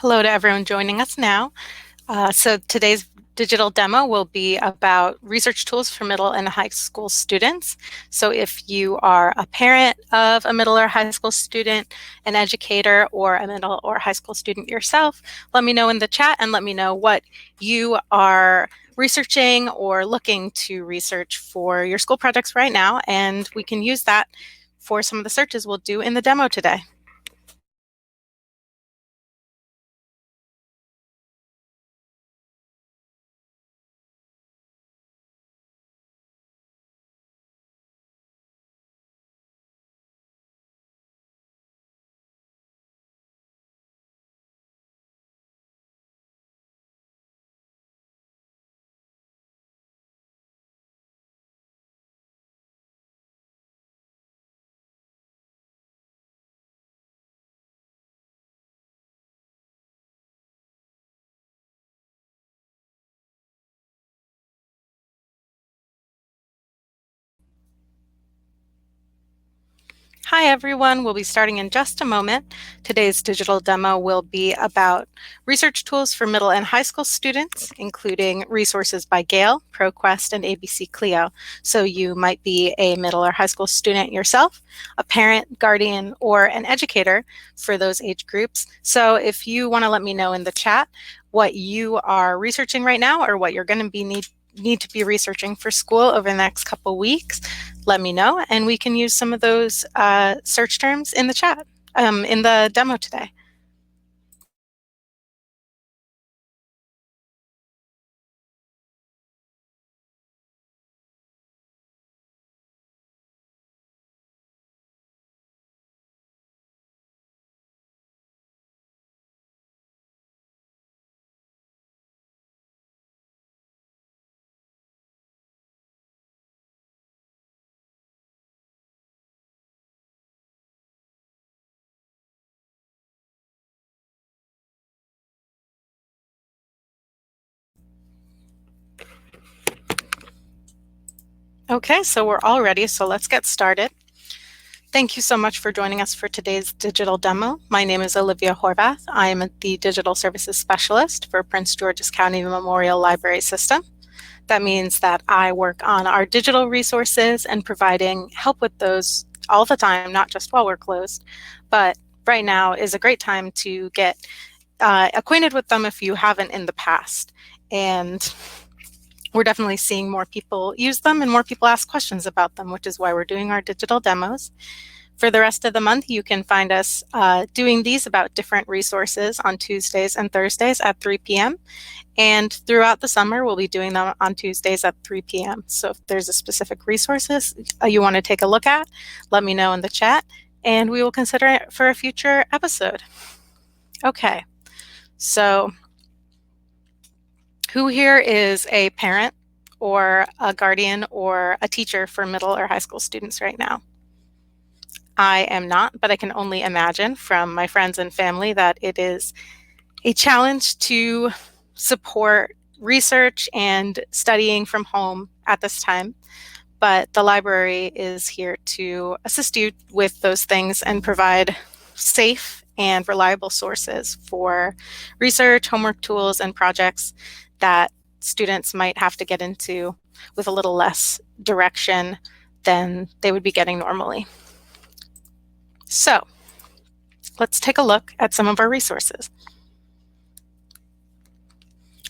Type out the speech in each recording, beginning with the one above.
Hello to everyone joining us now. So today's digital demo will be about research tools for middle and high school students. So if you are a parent of a middle or high school student, an educator, or a middle or high school student yourself, let me know in the chat and let me know what you are researching or looking to research for your school projects right now, and we can use that for some of the searches we'll do in the demo today. Hi everyone, we'll be starting in just a moment. Today's digital demo will be about research tools for middle and high school students, including resources by Gale, ProQuest, and ABCClio. So you might be a middle or high school student yourself, a parent, guardian, or an educator for those age groups. So if you want to let me know in the chat what you are researching right now or what you're going to be need to be researching for school over the next couple weeks, let me know, and we can use some of those search terms in the chat, in the demo today. Okay, so we're all ready, so let's get started. Thank you so much for joining us for today's digital demo. My name is Olivia Horvath. I am the Digital Services Specialist for Prince George's County Memorial Library System. That means that I work on our digital resources and providing help with those all the time, not just while we're closed. But right now is a great time to get acquainted with them if you haven't in the past. And we're definitely seeing more people use them and more people ask questions about them, which is why we're doing our digital demos. For the rest of the month, you can find us doing these about different resources on Tuesdays and Thursdays at 3 p.m. And throughout the summer, we'll be doing them on Tuesdays at 3 p.m. So if there's a specific resources you want to take a look at, let me know in the chat, and we will consider it for a future episode. Okay, so who here is a parent or a guardian or a teacher for middle or high school students right now? I am not, but I can only imagine from my friends and family that it is a challenge to support research and studying from home at this time. But the library is here to assist you with those things and provide safe and reliable sources for research, homework tools, and projects that students might have to get into with a little less direction than they would be getting normally. So let's take a look at some of our resources.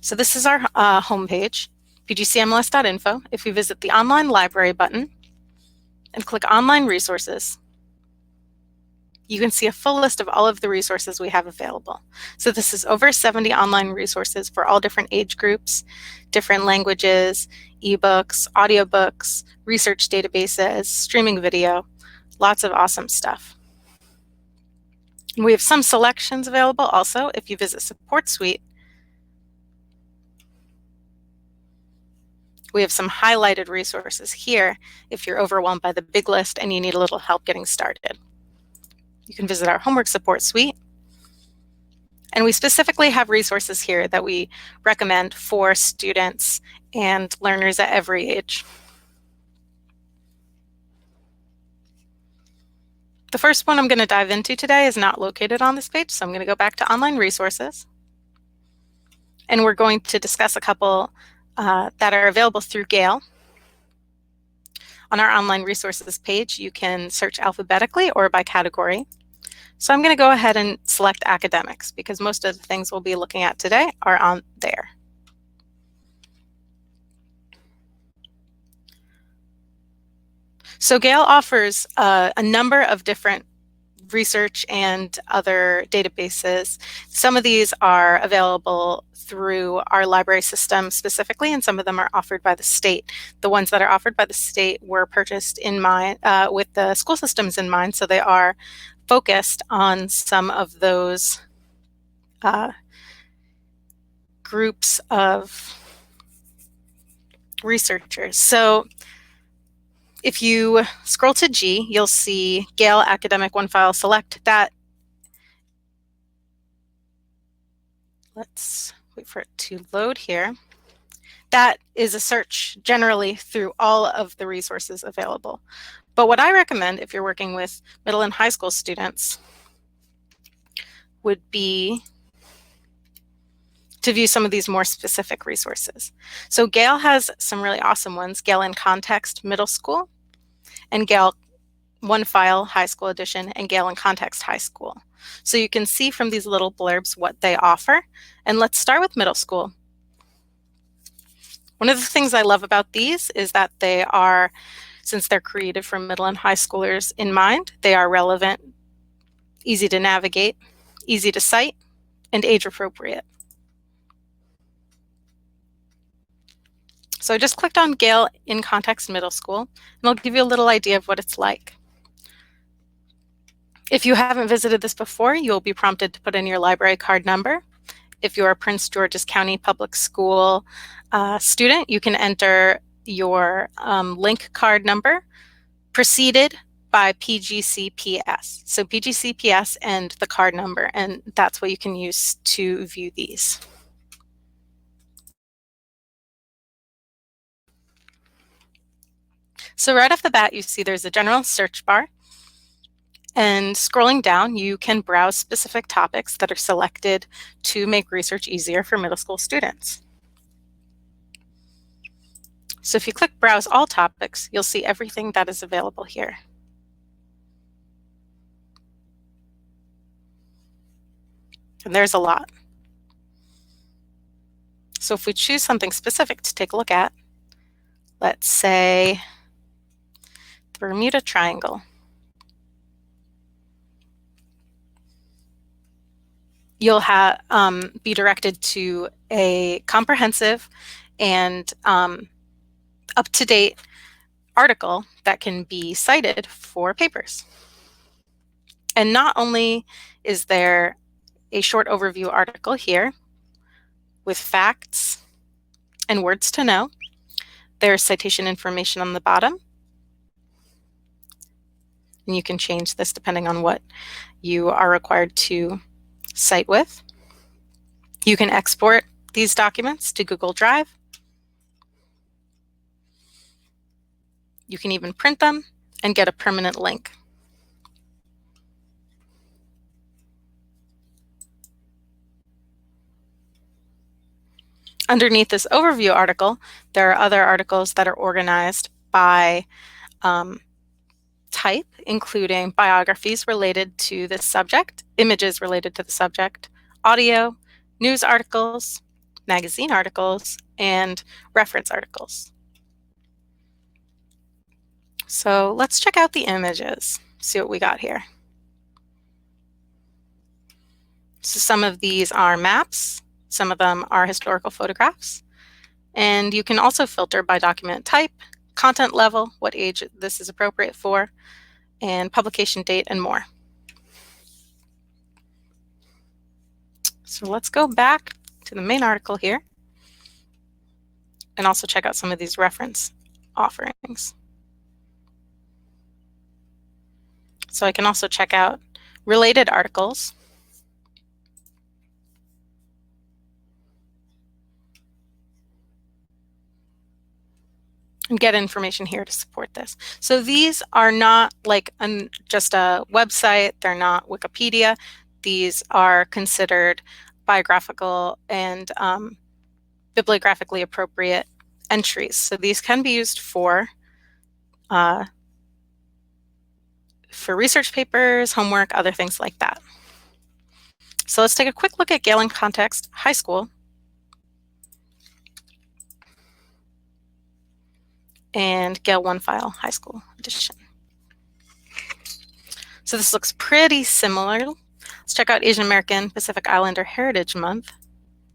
So this is our homepage, pgcmls.info. If you visit the online library button and click online resources, you can see a full list of all of the resources we have available. So this is over 70 online resources for all different age groups, different languages, ebooks, audiobooks, research databases, streaming video, lots of awesome stuff. And we have some selections available also if you visit Support Suite. We have some highlighted resources here if you're overwhelmed by the big list and you need a little help getting started. You can visit our homework support suite. And we specifically have resources here that we recommend for students and learners at every age. The first one I'm going to dive into today is not located on this page, so I'm going to go back to online resources. And we're going to discuss a couple that are available through Gale. On our online resources page, you can search alphabetically or by category. So I'm going to go ahead and select academics because most of the things we'll be looking at today are on there. So Gale offers a number of different research and other databases. Some of these are available through our library system specifically, and some of them are offered by the state. The ones that are offered by the state were purchased in mind with the school systems in mind, so they are focused on some of those groups of researchers. So if you scroll to G, you'll see Gale Academic Onefile Select. That, let's wait for it to load here. That is a search generally through all of the resources available. But what I recommend if you're working with middle and high school students would be to view some of these more specific resources. So Gale has some really awesome ones, Gale in Context Middle School, and Gale Onefile High School Edition, and Gale in Context High School. So you can see from these little blurbs what they offer. And let's start with middle school. One of the things I love about these is that they are, since they're created for middle and high schoolers in mind, they are relevant, easy to navigate, easy to cite, and age appropriate. So I just clicked on Gale in Context Middle School, and I'll give you a little idea of what it's like. If you haven't visited this before, you'll be prompted to put in your library card number. If you're a Prince George's County Public School student, you can enter your link card number preceded by PGCPS. So PGCPS and the card number, and that's what you can use to view these. So right off the bat, you see there's a general search bar. And scrolling down, you can browse specific topics that are selected to make research easier for middle school students. So if you click Browse All Topics, you'll see everything that is available here. And there's a lot. So if we choose something specific to take a look at, let's say the Bermuda Triangle. You'll be directed to a comprehensive and up-to-date article that can be cited for papers. And not only is there a short overview article here with facts and words to know, there's citation information on the bottom. And you can change this depending on what you are required to cite with. You can export these documents to Google Drive. You can even print them and get a permanent link. Underneath this overview article, there are other articles that are organized by type, including biographies related to the subject, images related to the subject, audio, news articles, magazine articles, and reference articles. So let's check out the images, see what we got here. So some of these are maps, some of them are historical photographs, and you can also filter by document type, content level, what age this is appropriate for, and publication date, and more. So let's go back to the main article here and also check out some of these reference offerings. So I can also check out related articles. and get information here to support this. So these are not like just a website, they're not Wikipedia. These are considered biographical and bibliographically appropriate entries. So these can be used for research papers, homework, other things like that. So let's take a quick look at Gale in Context High School and Gale Onefile High School edition. So this looks pretty similar. Let's check out Asian American Pacific Islander Heritage Month.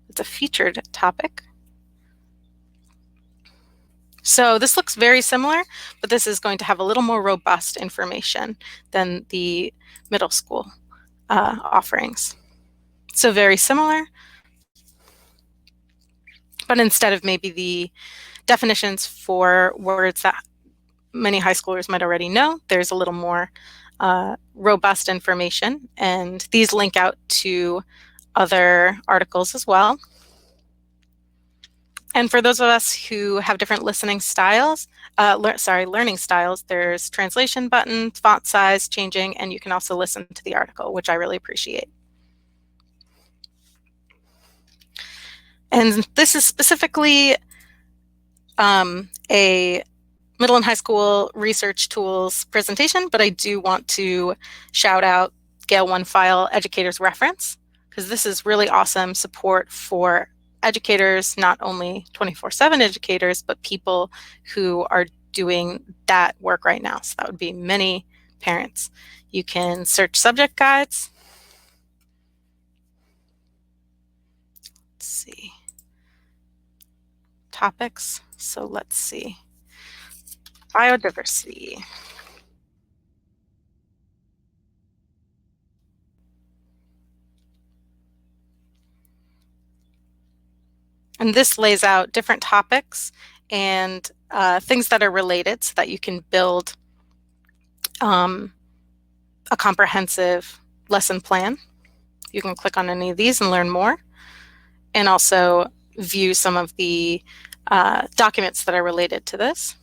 It's a featured topic. So this looks very similar, but this is going to have a little more robust information than the middle school offerings. So very similar, but instead of maybe the definitions for words that many high schoolers might already know, there's a little more robust information, and these link out to other articles as well. And for those of us who have different listening styles, learning styles, there's translation buttons, font size changing, and you can also listen to the article, which I really appreciate. And this is specifically a middle and high school research tools presentation, but I do want to shout out Gale Onefile Educators Reference, because this is really awesome support for educators, not only 24/7 educators, but people who are doing that work right now. So that would be many parents. You can search subject guides. Let's see. Topics. So let's see. Biodiversity. And this lays out different topics and things that are related so that you can build a comprehensive lesson plan. You can click on any of these and learn more, and also view some of the documents that are related to this.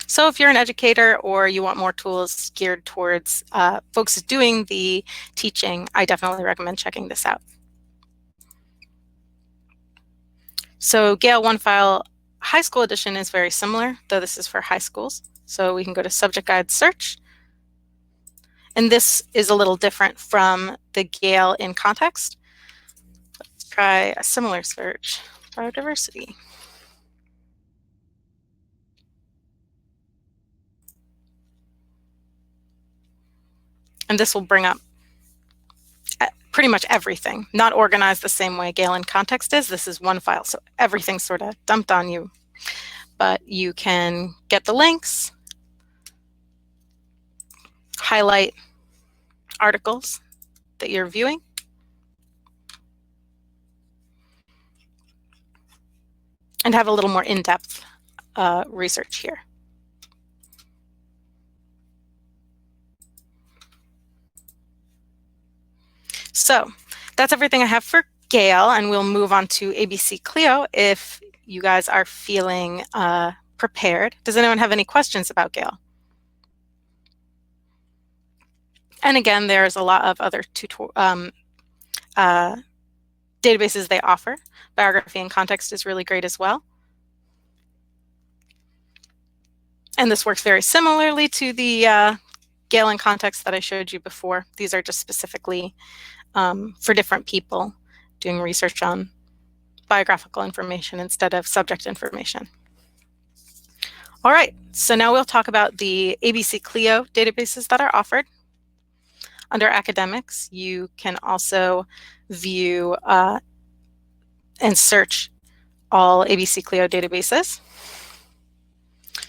So if you're an educator or you want more tools geared towards folks doing the teaching, I definitely recommend checking this out. So Gale Onefile High School Edition is very similar, though this is for high schools. So we can go to Subject Guide Search. And this is a little different from the Gale in Context. Let's try a similar search, biodiversity. And this will bring up pretty much everything, not organized the same way Gale in Context is. This is one file, so everything's sort of dumped on you. But you can get the links, highlight articles that you're viewing, and have a little more in-depth research here. So that's everything I have for Gale, and we'll move on to ABCClio if you guys are feeling prepared. Does anyone have any questions about Gale? And again, there's a lot of other databases they offer. Biography and Context is really great as well. And this works very similarly to the Gale in Context that I showed you before. These are just specifically for different people doing research on biographical information instead of subject information. All right, so now we'll talk about the ABCClio databases that are offered. Under academics, you can also view and search all ABCClio databases.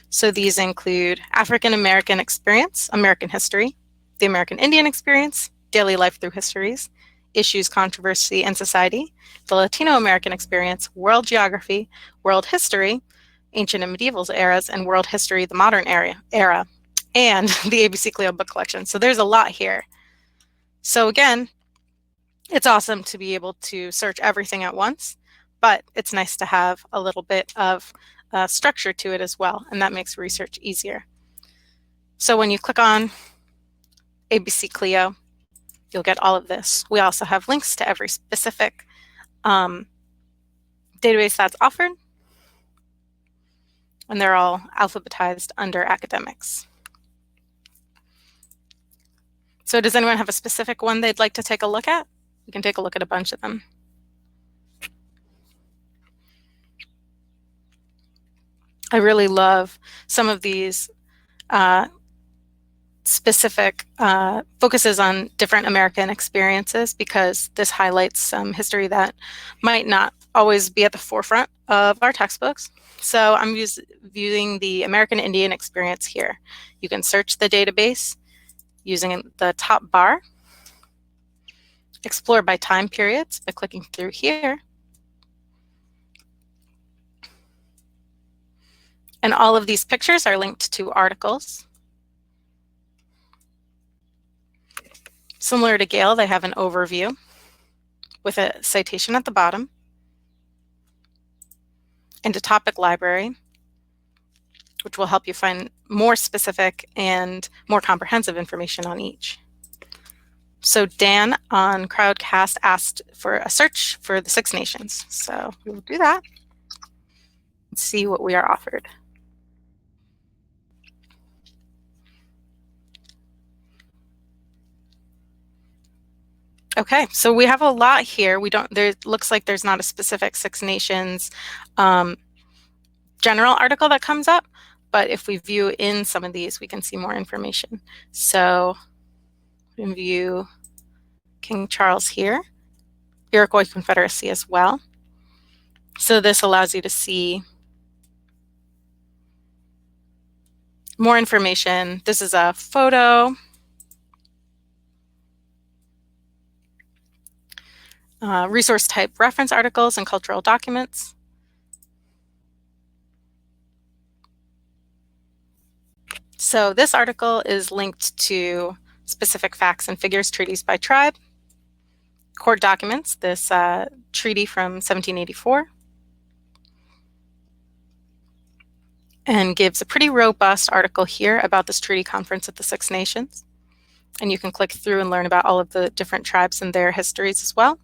So these include African American Experience, American History, the American Indian Experience, Daily Life Through Histories, Issues, Controversy, and Society, the Latino American Experience, World Geography, World History, Ancient and Medieval Eras, and World History, the Modern Era, and the ABCClio book collection. So there's a lot here. So again, it's awesome to be able to search everything at once, but it's nice to have a little bit of structure to it as well, and that makes research easier. So when you click on ABCClio, you'll get all of this. We also have links to every specific database that's offered, and they're all alphabetized under academics. So does anyone have a specific one they'd like to take a look at? We can take a look at a bunch of them. I really love some of these specific focuses on different American experiences, because this highlights some history that might not always be at the forefront of our textbooks. So I'm viewing the American Indian experience here. You can search the database using the top bar, explore by time periods by clicking through here, and all of these pictures are linked to articles. Similar to Gale, they have an overview with a citation at the bottom and a topic library, which will help you find more specific and more comprehensive information on each. So Dan on Crowdcast asked for a search for the Six Nations. So we will do that and see what we are offered. Okay, so we have a lot here. There looks like there's not a specific Six Nations general article that comes up, but if we view in some of these, we can see more information. So we can view King Charles here, Iroquois Confederacy as well. So this allows you to see more information. This is a photo. Resource type reference articles and cultural documents. So this article is linked to specific facts and figures, treaties by tribe, court documents, this treaty from 1784, and gives a pretty robust article here about this treaty conference at the Six Nations. And you can click through and learn about all of the different tribes and their histories as well,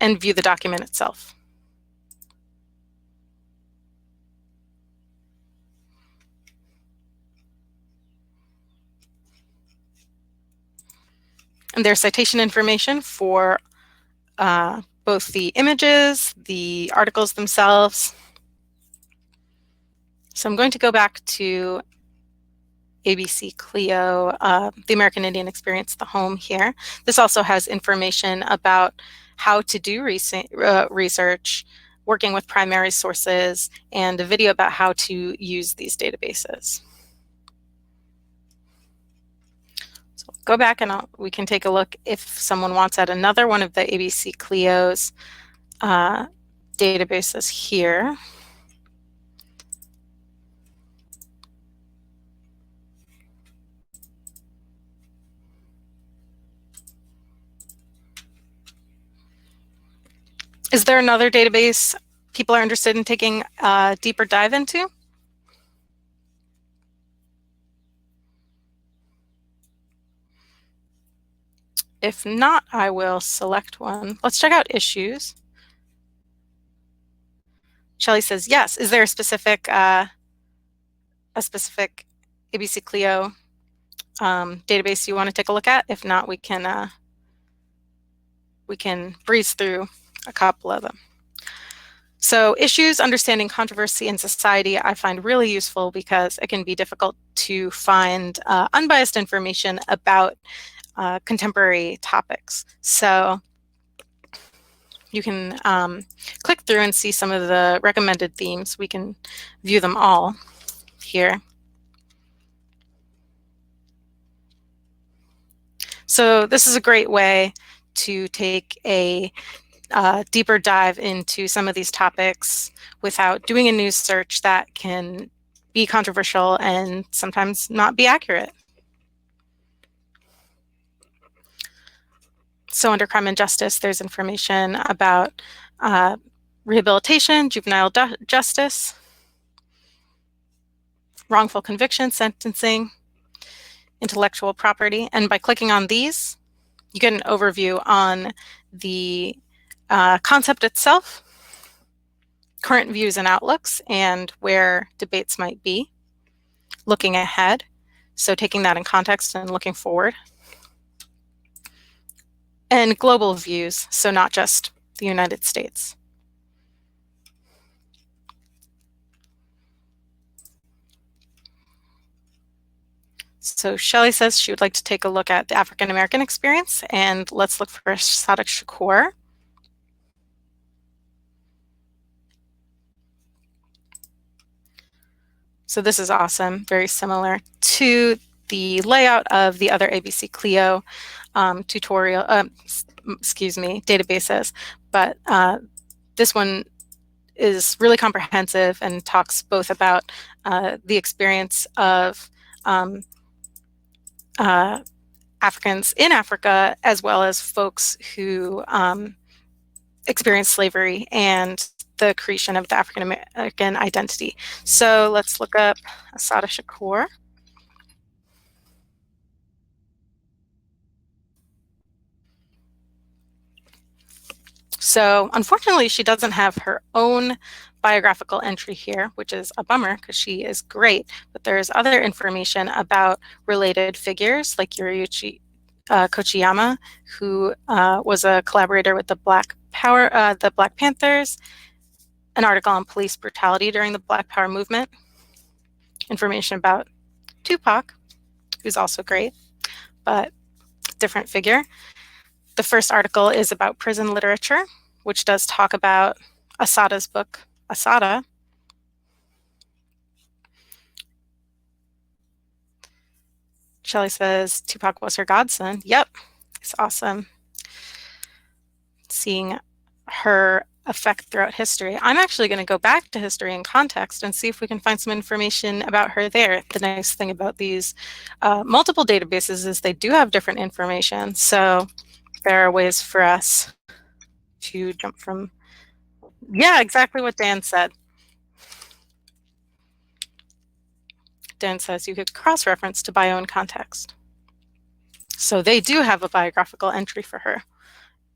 and view the document itself. And there's citation information for both the images, the articles themselves. So I'm going to go back to ABCClio, the American Indian Experience, the home here. This also has information about how to do research, working with primary sources, and a video about how to use these databases. So go back and we can take a look if someone wants at another one of the ABCClio's databases here. Is there another database people are interested in taking a deeper dive into? If not, I will select one. Let's check out issues. Shelley says, yes. Is there a specific ABCClio database you want to take a look at? If not, we can breeze through a couple of them. So issues, understanding controversy in society, I find really useful because it can be difficult to find unbiased information about contemporary topics. So you can click through and see some of the recommended themes. We can view them all here. So this is a great way to take a deeper dive into some of these topics without doing a news search that can be controversial and sometimes not be accurate. So under crime and justice, there's information about rehabilitation, juvenile justice, wrongful conviction, sentencing, intellectual property. And by clicking on these, you get an overview on the concept itself, current views and outlooks, and where debates might be, looking ahead, so taking that in context and looking forward, and global views, so not just the United States. So Shelley says she would like to take a look at the African American experience, and let's look for Assata Shakur. So this is awesome, very similar to the layout of the other ABCClio databases, but this one is really comprehensive and talks both about the experience of Africans in Africa, as well as folks who experienced slavery and the creation of the African American identity. So let's look up Assata Shakur. So unfortunately, she doesn't have her own biographical entry here, which is a bummer because she is great, but there's other information about related figures like Yoriuchi Kochiyama, who was a collaborator with the Black Panthers, an article on police brutality during the Black Power movement, information about Tupac, who's also great, but different figure. The first article is about prison literature, which does talk about Assata's book, Assata. Shelley says Tupac was her godson. Yep, it's awesome seeing her effect throughout history. I'm actually going to go back to history and context and see if we can find some information about her there. The nice thing about these multiple databases is they do have different information. So there are ways for us to jump from, yeah, exactly what Dan said. Dan says you could cross-reference to bio and context. So they do have a biographical entry for her,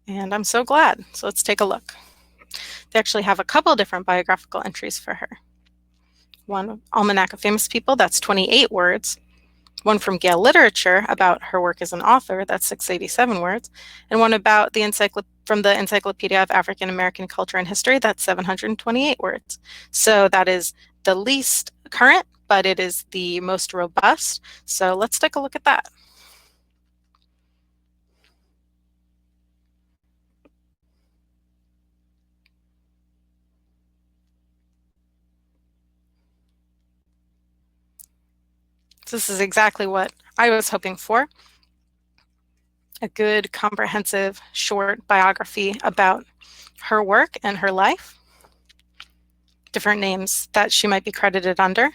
and I'm so glad. So let's take a look. They actually have a couple different biographical entries for her. One, Almanac of Famous People, that's 28 words. One from Gale Literature about her work as an author, that's 687 words. And one about from the Encyclopedia of African American Culture and History, that's 728 words. So that is the least current, but it is the most robust. So let's take a look at that. This is exactly what I was hoping for. A good, comprehensive, short biography about her work and her life. Different names that she might be credited under.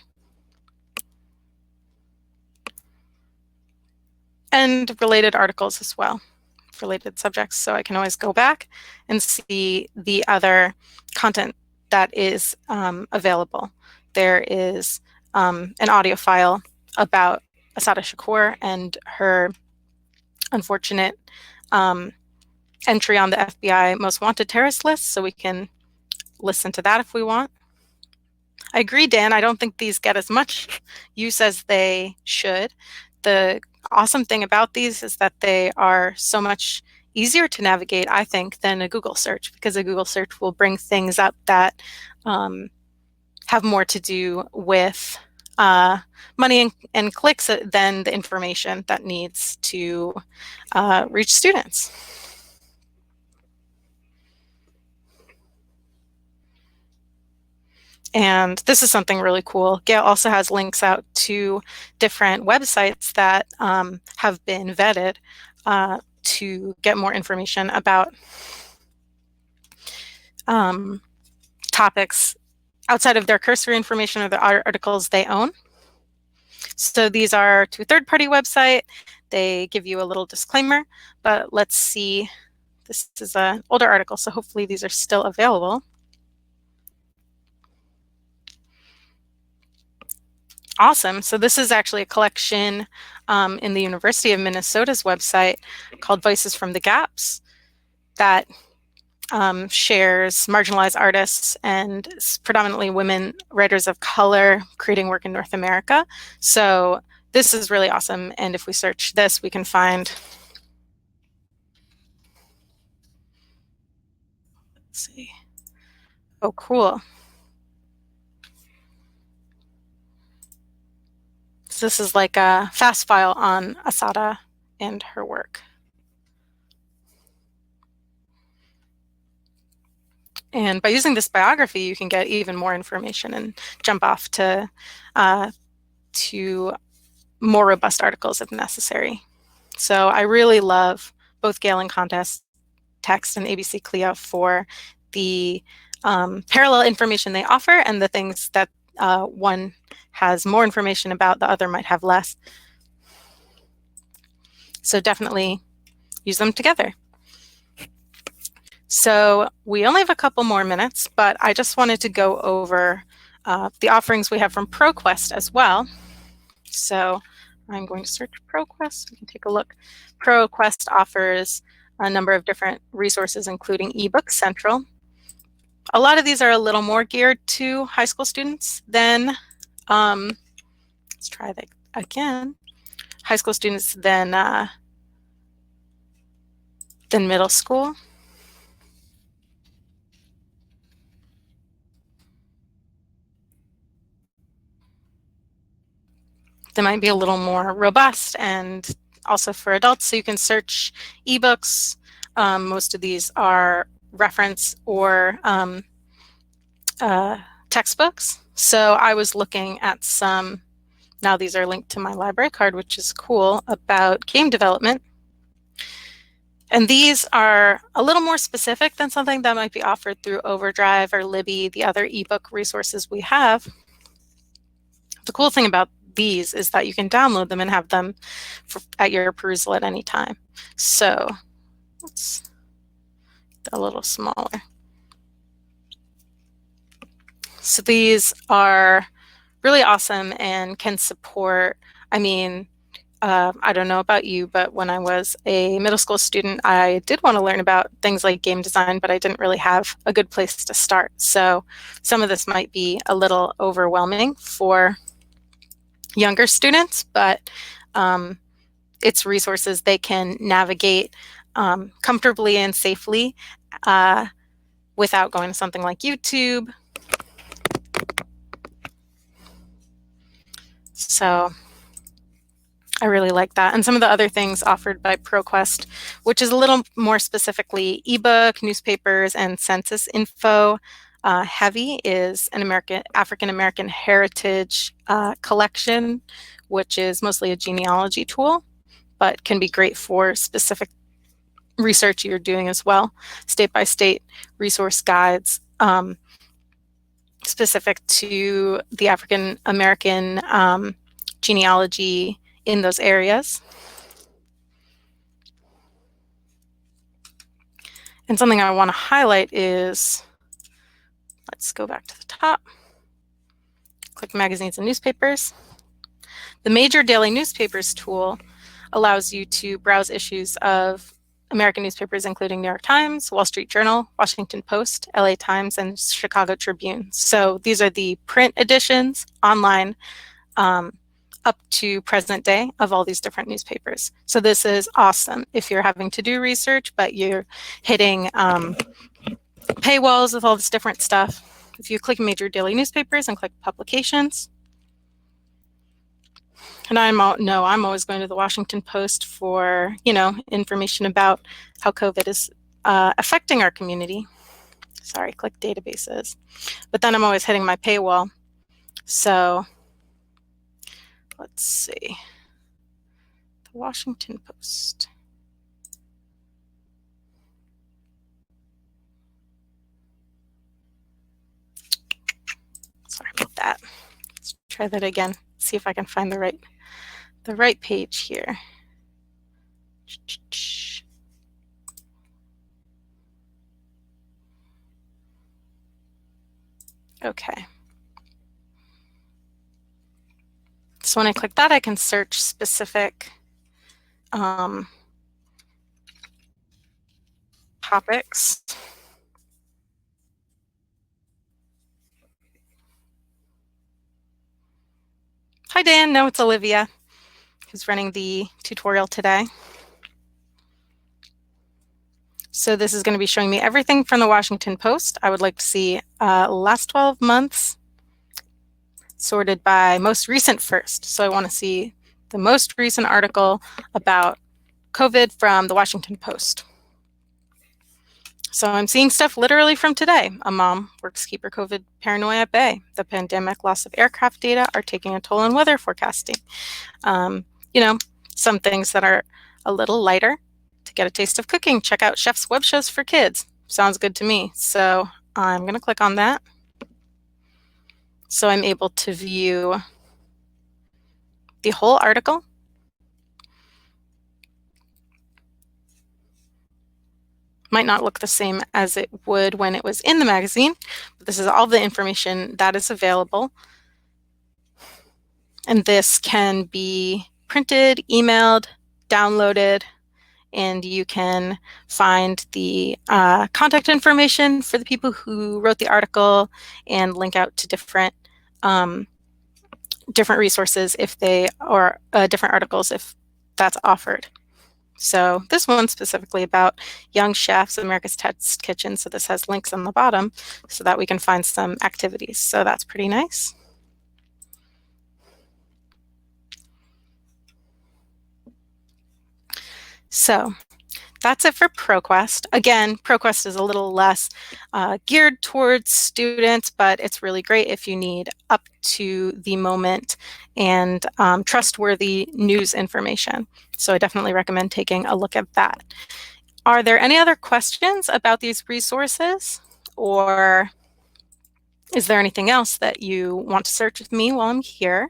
And related articles as well, related subjects. So I can always go back and see the other content that is available. There is an audio file about Assata Shakur and her unfortunate entry on the FBI Most Wanted Terrorist list, so we can listen to that if we want. I agree, Dan. I don't think these get as much use as they should. The awesome thing about these is that they are so much easier to navigate, I think, than a Google search, because a Google search will bring things up that have more to do with money and clicks than the information that needs to reach students. And this is something really cool. Gale also has links out to different websites that have been vetted to get more information about topics outside of their cursory information or the articles they own. So these are to a third-party website. they give you a little disclaimer, but let's see. This is an older article, so hopefully these are still available. Awesome. So this is actually a collection in the University of Minnesota's website called Voices from the Gaps that shares marginalized artists and predominantly women writers of color creating work in North America. So this is really awesome. And if we search this, we can find, let's see. Oh, cool. So this is like a fast file on Asada and her work. And by using this biography, you can get even more information and jump off to more robust articles if necessary. So I really love both Gale and Contest Text and ABCClio for the parallel information they offer and the things that one has more information about, the other might have less. So definitely use them together. So we only have a couple more minutes, but I just wanted to go over the offerings we have from ProQuest as well. So I'm going to search ProQuest. We can take a look. ProQuest offers a number of different resources, including eBook Central. A lot of these are a little more geared to high school students than, let's try that again, high school students than middle school. They might be a little more robust and also for adults. So you can search ebooks. Most of these are reference or textbooks. So I was looking at some, now these are linked to my library card, which is cool, about game development. And these are a little more specific than something that might be offered through Overdrive or Libby, the other ebook resources we have. The cool thing about these is that you can download them and have them at your perusal at any time. So let's get a little smaller. So these are really awesome and can support, I mean, I don't know about you, but when I was a middle school student, I did want to learn about things like game design, but I didn't really have a good place to start. So some of this might be a little overwhelming for younger students, but it's resources they can navigate comfortably and safely without going to something like YouTube. So I really like that. And some of the other things offered by ProQuest, which is a little more specifically ebook, newspapers, and census info. Heavy is an African-American heritage collection, which is mostly a genealogy tool, but can be great for specific research you're doing as well. State-by-state resource guides specific to the African-American genealogy in those areas. And something I want to highlight is, let's go back to the top, click magazines and newspapers. The major daily newspapers tool allows you to browse issues of American newspapers, including New York Times, Wall Street Journal, Washington Post, LA Times, and Chicago Tribune. So these are the print editions online up to present day of all these different newspapers. So this is awesome if you're having to do research, but you're hitting paywalls with all this different stuff. If you click major daily newspapers and click publications, and I'm always going to the Washington Post for, information about how COVID is affecting our community. Sorry, click databases. But then I'm always hitting my paywall. So let's see. The Washington Post. Sorry about that. Let's try that again. See if I can find the right page here. Okay. So when I click that, I can search specific topics. Hi, Dan. No, it's Olivia who's running the tutorial today. So this is going to be showing me everything from the Washington Post. I would like to see last 12 months sorted by most recent first. So I want to see the most recent article about COVID from the Washington Post. So I'm seeing stuff literally from today. A mom works keep her COVID paranoia at bay. The pandemic, loss of aircraft data are taking a toll on weather forecasting. You know, some things that are a little lighter. To get a taste of cooking, check out Chef's Web Shows for Kids. Sounds good to me. So I'm going to click on that. So I'm able to view the whole article. Might not look the same as it would when it was in the magazine, but this is all the information that is available. And this can be printed, emailed, downloaded, and you can find the contact information for the people who wrote the article and link out to different resources if they are different articles if that's offered. So this one's specifically about young chefs, America's Test Kitchen. So this has links on the bottom so that we can find some activities. So that's pretty nice. So that's it for ProQuest. Again, ProQuest is a little less geared towards students, but it's really great if you need up to the moment and trustworthy news information. So I definitely recommend taking a look at that. Are there any other questions about these resources, or is there anything else that you want to search with me while I'm here?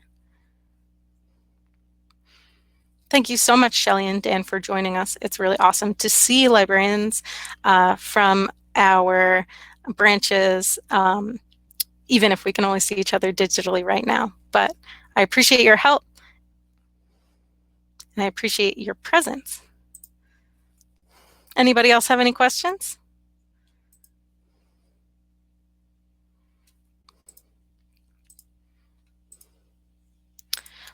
Thank you so much, Shelley and Dan, for joining us. It's really awesome to see librarians from our branches, even if we can only see each other digitally right now. But I appreciate your help, and I appreciate your presence. Anybody else have any questions?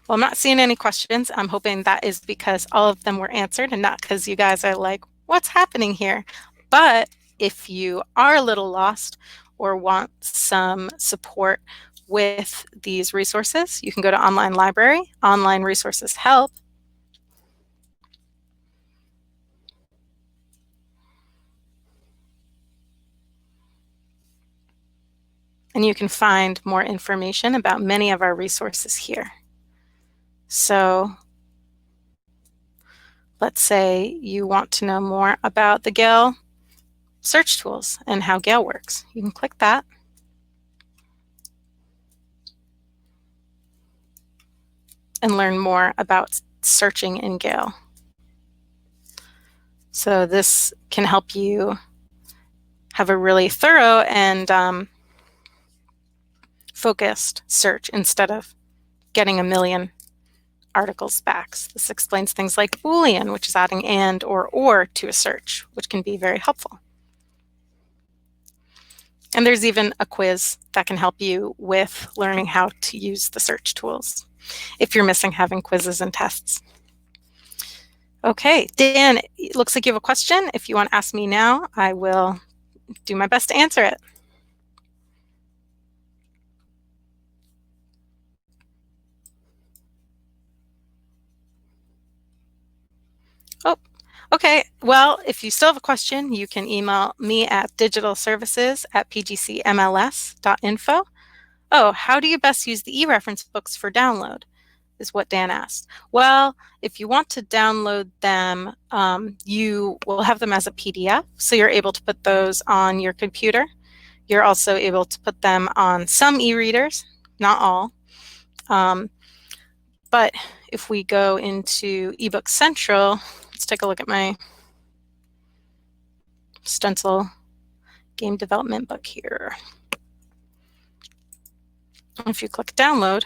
Well, I'm not seeing any questions. I'm hoping that is because all of them were answered and not because you guys are like, what's happening here? But if you are a little lost or want some support with these resources, you can go to Online Library, Online Resources Help. And you can find more information about many of our resources here. So let's say you want to know more about the Gale search tools and how Gale works. You can click that. And learn more about searching in Gale. So this can help you have a really thorough and focused search instead of getting a million articles back. So this explains things like Boolean, which is adding and or to a search, which can be very helpful. And there's even a quiz that can help you with learning how to use the search tools if you're missing having quizzes and tests. Okay, Dan, it looks like you have a question. If you want to ask me now, I will do my best to answer it. Oh, okay. Well, if you still have a question, you can email me at digitalservices@pgcmls.info. Oh, how do you best use the e-reference books for download? Is what Dan asked. Well, if you want to download them, you will have them as a PDF, so you're able to put those on your computer. You're also able to put them on some e-readers, not all. But if we go into eBook Central Let's take a look at my stencil game development book here. If you click download,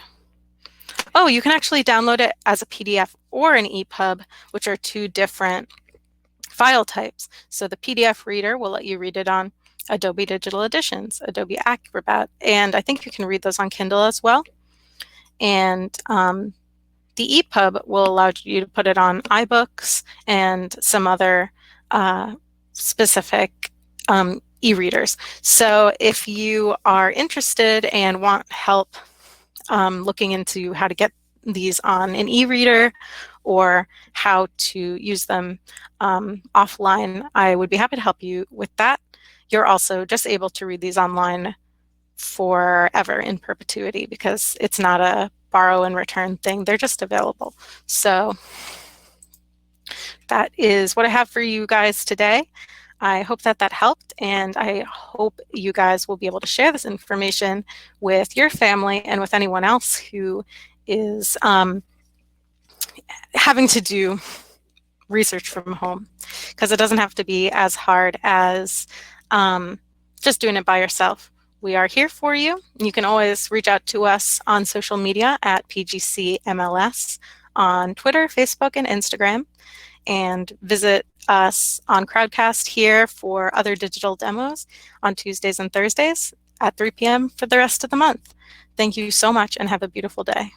oh, you can actually download it as a PDF or an EPUB, which are two different file types. So the PDF reader will let you read it on Adobe Digital Editions, Adobe Acrobat, and I think you can read those on Kindle as well. And the EPUB will allow you to put it on iBooks and some other specific e-readers. So if you are interested and want help looking into how to get these on an e-reader or how to use them offline, I would be happy to help you with that. You're also just able to read these online forever in perpetuity because it's not a borrow and return thing. They're just available. So that is what I have for you guys today. I hope that that helped, and I hope you guys will be able to share this information with your family and with anyone else who is having to do research from home, because it doesn't have to be as hard as just doing it by yourself. We are here for you. You can always reach out to us on social media at PGCMLS on Twitter, Facebook, and Instagram, and visit us on Crowdcast here for other digital demos on Tuesdays and Thursdays at 3 p.m. for the rest of the month. Thank you so much and have a beautiful day.